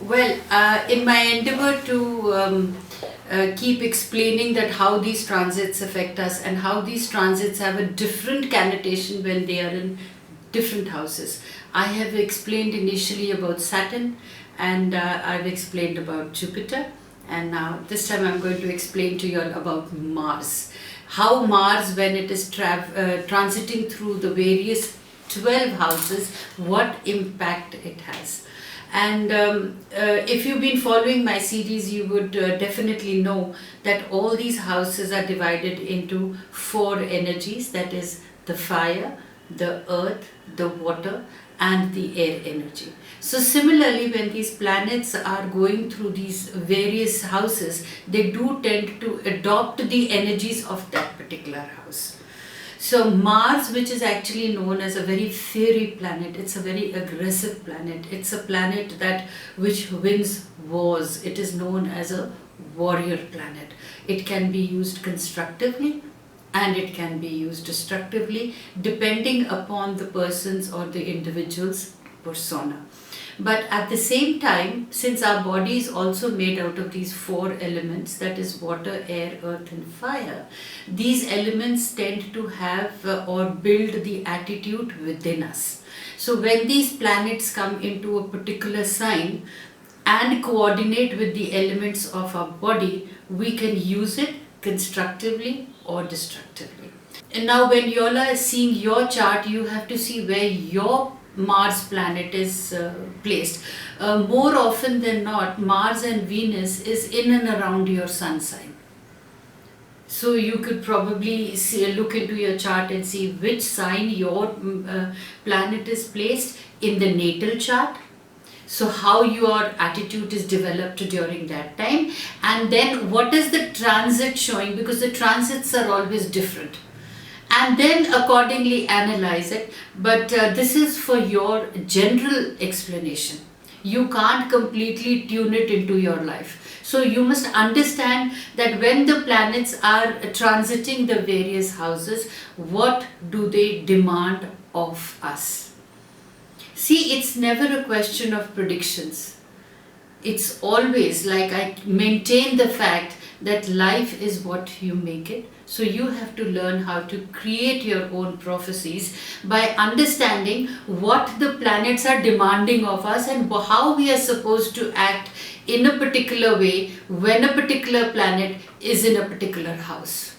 Well, in my endeavor to keep explaining that how these transits affect us and how these transits have a different connotation when they are in different houses. I have explained initially about Saturn, and I've explained about Jupiter, and now this time I'm going to explain to you all about Mars. How Mars, when it is transiting through the various 12 houses, what impact it has. And if you've been following my series, you would definitely know that all these houses are divided into four energies, that is, the fire, the earth, the water, and the air energy. So, similarly, when these planets are going through these various houses, they do tend to adopt the energies of that particular house. So Mars, which is actually known as a very fiery planet, it's a very aggressive planet. It's a planet that which wins wars. It is known as a warrior planet. It can be used constructively and it can be used destructively depending upon the person's or the individual's persona. But at the same time, since our body is also made out of these four elements, that is water, air, earth and fire, these elements tend to have or build the attitude within us. So when these planets come into a particular sign and coordinate with the elements of our body, we can use it constructively or destructively. And now when you all are seeing your chart, you have to see where your Mars planet is placed. More often than not, Mars and Venus is in and around your sun sign. So you could probably look into your chart and see which sign your planet is placed in the natal chart. So how your attitude is developed during that time, and then what is the transit showing, because the transits are always different. And then accordingly analyze it. But this is for your general explanation. You can't completely tune it into your life. So you must understand that when the planets are transiting the various houses, what do they demand of us? See, it's never a question of predictions. It's always like I maintain the fact that life is what you make it. So you have to learn how to create your own prophecies by understanding what the planets are demanding of us and how we are supposed to act in a particular way when a particular planet is in a particular house.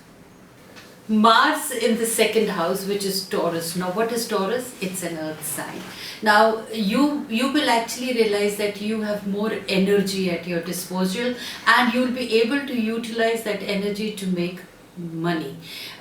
Mars in the second house, which is Taurus. Now what is Taurus? It's an earth sign. Now you will actually realize that you have more energy at your disposal and you will be able to utilize that energy to make money.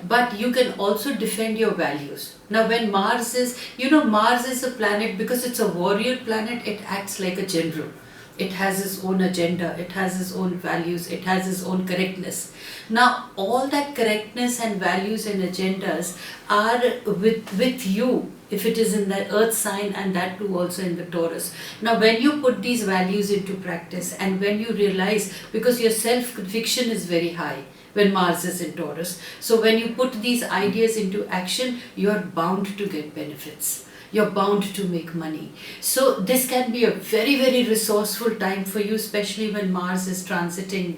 But you can also defend your values. Now when Mars is, Mars is a planet, because it's a warrior planet, it acts like a general. It has its own agenda, it has its own values, it has its own correctness. Now, all that correctness and values and agendas are with you if it is in the earth sign, and that too also in the Taurus. Now, when you put these values into practice and when you realize, because your self-conviction is very high when Mars is in Taurus, so when you put these ideas into action, you are bound to get benefits. You're bound to make money. So this can be a very, very resourceful time for you, especially when Mars is transiting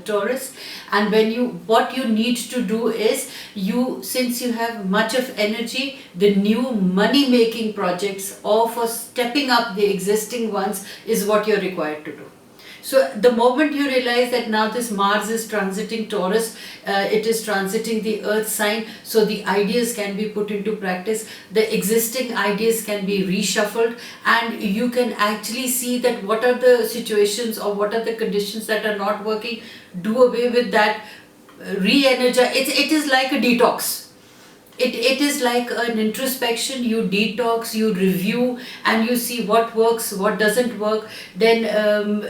Taurus. And what you need to do is, since you have much of energy, the new money making projects or for stepping up the existing ones is what you're required to do. So the moment you realize that now this Mars is transiting Taurus, it is transiting the earth sign, so the ideas can be put into practice, the existing ideas can be reshuffled, and you can actually see that what are the situations or what are the conditions that are not working, do away with that, re-energize. It is like a detox. It is like an introspection. You detox, you review, and you see what works, what doesn't work, then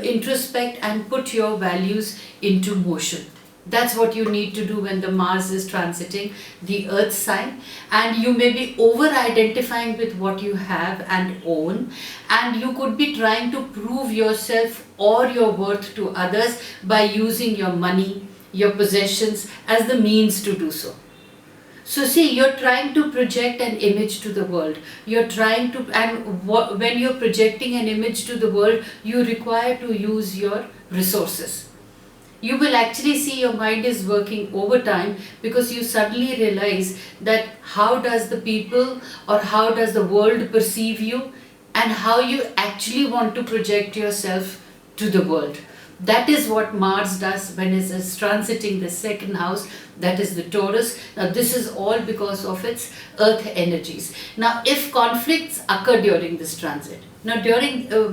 introspect and put your values into motion. That's what you need to do when the Mars is transiting the earth sign. And you may be over identifying with what you have and own, and you could be trying to prove yourself or your worth to others by using your money, your possessions as the means to do so. So see, you're trying to project an image to the world. You're trying to, and when you're projecting an image to the world, you require to use your resources. You will actually see your mind is working overtime, because you suddenly realize that how does the people or how does the world perceive you, and how you actually want to project yourself to the world. That is what Mars does when it is transiting the second house, that is the Taurus. Now this is all because of its earth energies. Now if conflicts occur during this transit, now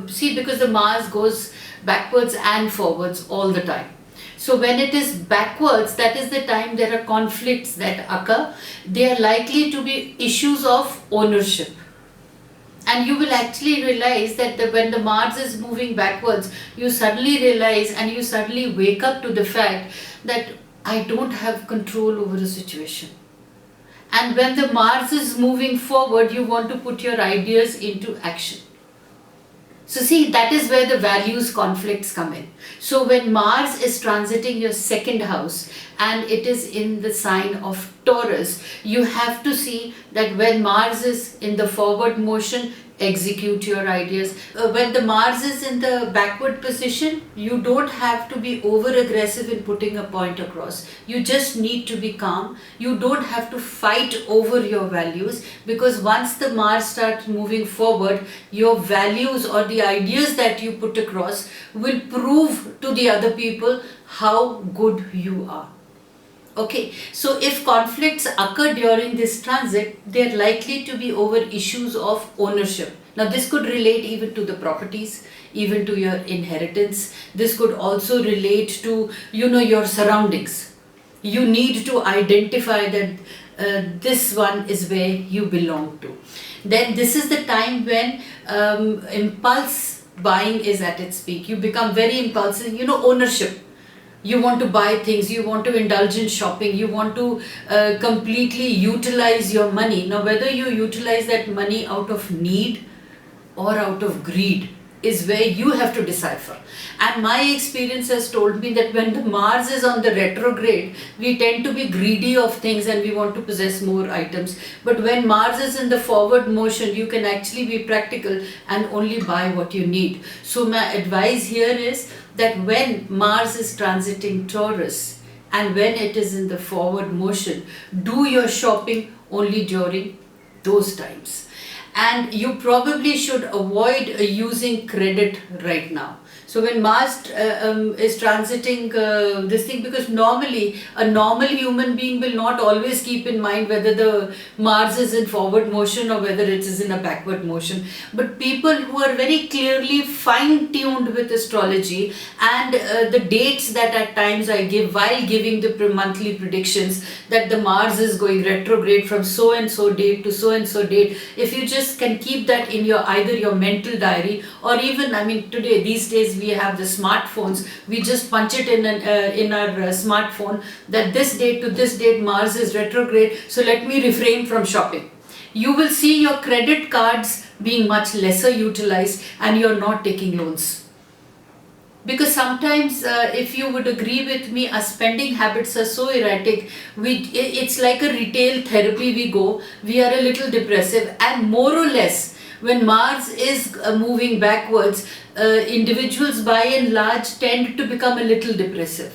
see, because the Mars goes backwards and forwards all the time. So when it is backwards, that is the time there are conflicts that occur. They are likely to be issues of ownership. And you will actually realize that when the Mars is moving backwards, you suddenly realize and you suddenly wake up to the fact that I don't have control over a situation. And when the Mars is moving forward, you want to put your ideas into action. So see, that is where the values conflicts come in. So when Mars is transiting your second house and it is in the sign of Taurus, you have to see that when Mars is in the forward motion, execute your ideas. When the Mars is in the backward position, you don't have to be over aggressive in putting a point across. You just need to be calm. You don't have to fight over your values, because once the Mars starts moving forward, your values or the ideas that you put across will prove to the other people how good you are. Okay, so if conflicts occur during this transit, they are likely to be over issues of ownership. Now this could relate even to the properties, even to your inheritance. This could also relate to, your surroundings. You need to identify that this one is where you belong to. Then this is the time when impulse buying is at its peak. You become very impulsive, ownership. You want to buy things, you want to indulge in shopping, you want to completely utilize your money. Now whether you utilize that money out of need or out of greed is where you have to decipher. And my experience has told me that when the Mars is on the retrograde, we tend to be greedy of things and we want to possess more items. But when Mars is in the forward motion, you can actually be practical and only buy what you need. So my advice here is that when Mars is transiting Taurus and when it is in the forward motion, do your shopping only during those times. And you probably should avoid using credit right now. So when Mars is transiting this thing, because normally a normal human being will not always keep in mind whether the Mars is in forward motion or whether it is in a backward motion. But people who are very clearly fine-tuned with astrology and the dates that at times I give while giving the monthly predictions, that the Mars is going retrograde from so and so date to so and so date, if you just can keep that in your either your mental diary or even, today, these days we have the smartphones, we just punch it in our smartphone that this date to this date Mars is retrograde, so let me refrain from shopping. You will see your credit cards being much lesser utilized and you're not taking loans. Because sometimes, if you would agree with me, our spending habits are so erratic. It's like a retail therapy we go. We are a little depressive, and more or less, when Mars is moving backwards, individuals by and large tend to become a little depressive.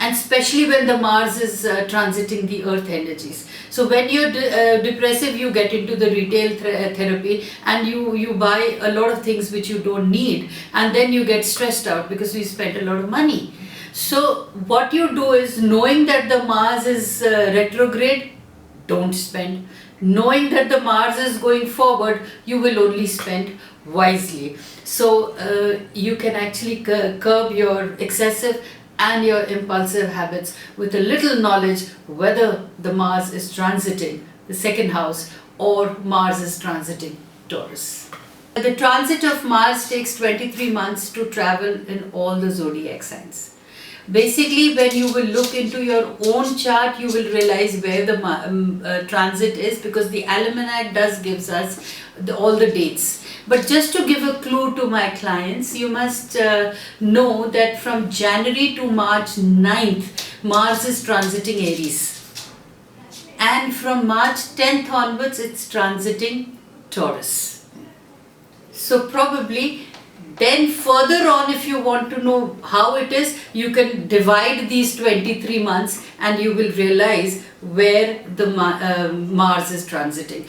And especially when the Mars is transiting the earth energies. So when you're depressive, you get into the retail therapy and you buy a lot of things which you don't need, and then you get stressed out because you spent a lot of money. So what you do is, knowing that the Mars is retrograde, don't spend. Knowing that the Mars is going forward, you will only spend wisely. So you can actually curb your excessive and your impulsive habits with a little knowledge whether the Mars is transiting the second house or Mars is transiting Taurus. The transit of Mars takes 23 months to travel in all the zodiac signs. Basically, when you will look into your own chart, you will realize where the transit is, because the almanac does gives us all the dates. But just to give a clue to my clients, you must know that from January to March 9th, Mars is transiting Aries. and from March 10th onwards it's transiting Taurus. So probably then further on, if you want to know how it is, you can divide these 23 months and you will realize where the Mars is transiting.